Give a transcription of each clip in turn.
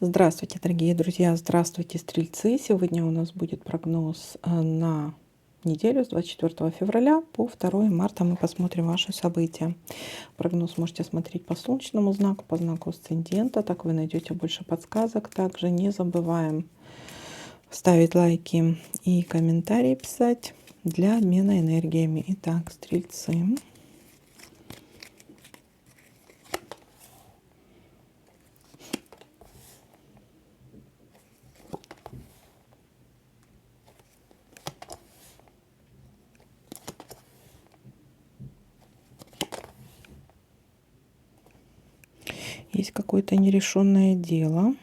Здравствуйте, дорогие друзья, здравствуйте, стрельцы! Сегодня у нас будет прогноз на неделю с 24 февраля по 2 марта. Мы посмотрим ваши события. Прогноз можете смотреть по солнечному знаку, по знаку асцендента, так вы найдете больше подсказок. Также не забываем ставить лайки и комментарии писать для обмена энергиями. Итак, стрельцы. Есть какое-то нерешенное дело.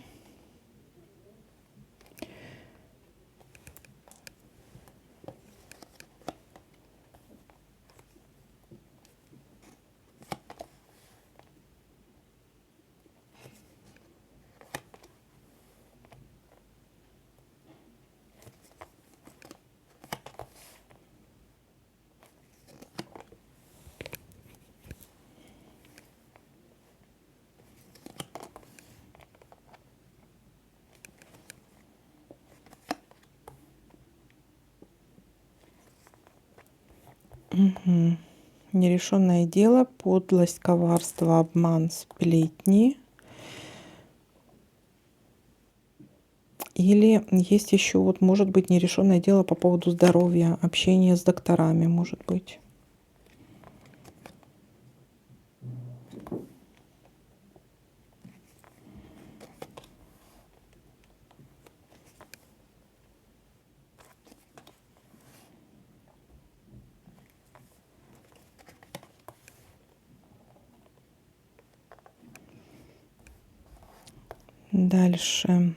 Угу. Нерешенное дело, подлость, коварство, обман, сплетни. Или есть еще, вот может быть, нерешенное дело по поводу здоровья, общения с докторами, может быть. Дальше.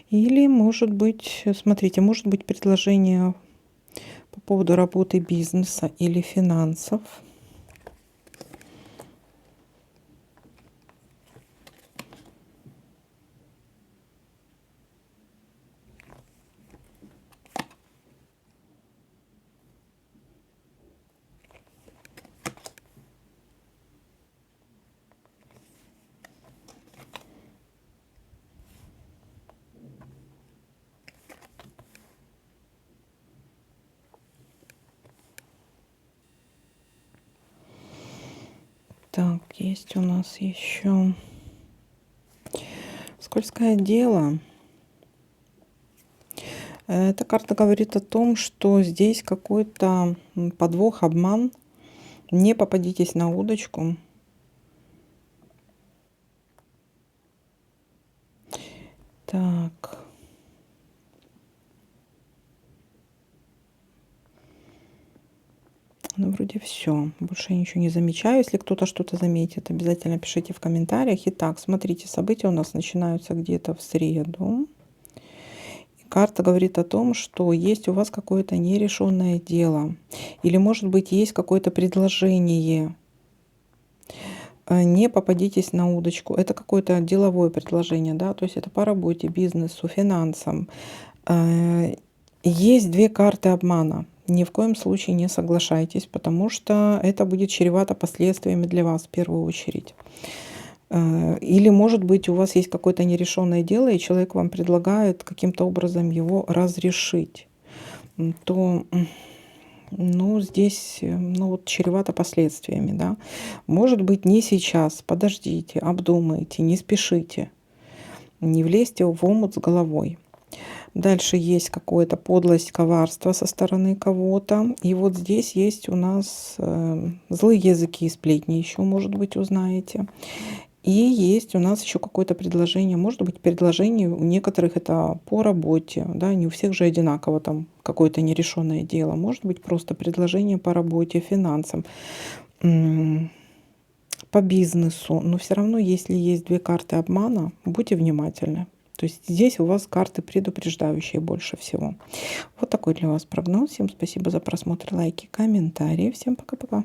Или, может быть, смотрите, может быть предложение по поводу работы, бизнеса или финансов. Так, есть у нас еще скользкое дело. Эта карта говорит о том, что здесь какой-то подвох, обман. Не попадитесь на удочку. Так. Ну, вроде все. Больше я ничего не замечаю. Если кто-то что-то заметит, обязательно пишите в комментариях. Итак, смотрите, события у нас начинаются где-то в среду. И карта говорит о том, что есть у вас какое-то нерешенное дело. Или, может быть, есть какое-то предложение. Не попадитесь на удочку. Это какое-то деловое предложение, да, то есть это по работе, бизнесу, финансам. Есть две карты обмана. Ни в коем случае не соглашайтесь, потому что это будет чревато последствиями для вас в первую очередь. Или, может быть, у вас есть какое-то нерешенное дело, и человек вам предлагает каким-то образом его разрешить. То, ну, здесь, ну, вот чревато последствиями, да. Может быть, не сейчас, подождите, обдумайте, не спешите, не влезьте в омут с головой. Дальше есть какое-то подлость, коварство со стороны кого-то. И вот здесь есть у нас злые языки и сплетни еще, может быть, узнаете. И есть у нас еще какое-то предложение. Может быть, предложение у некоторых это по работе. Да, не у всех же одинаково там какое-то нерешенное дело. Может быть, просто предложение по работе, финансам, по бизнесу. Но все равно, если есть две карты обмана, будьте внимательны. То есть здесь у вас карты предупреждающие больше всего. Вот такой для вас прогноз. Всем спасибо за просмотр, лайки, комментарии. Всем пока-пока.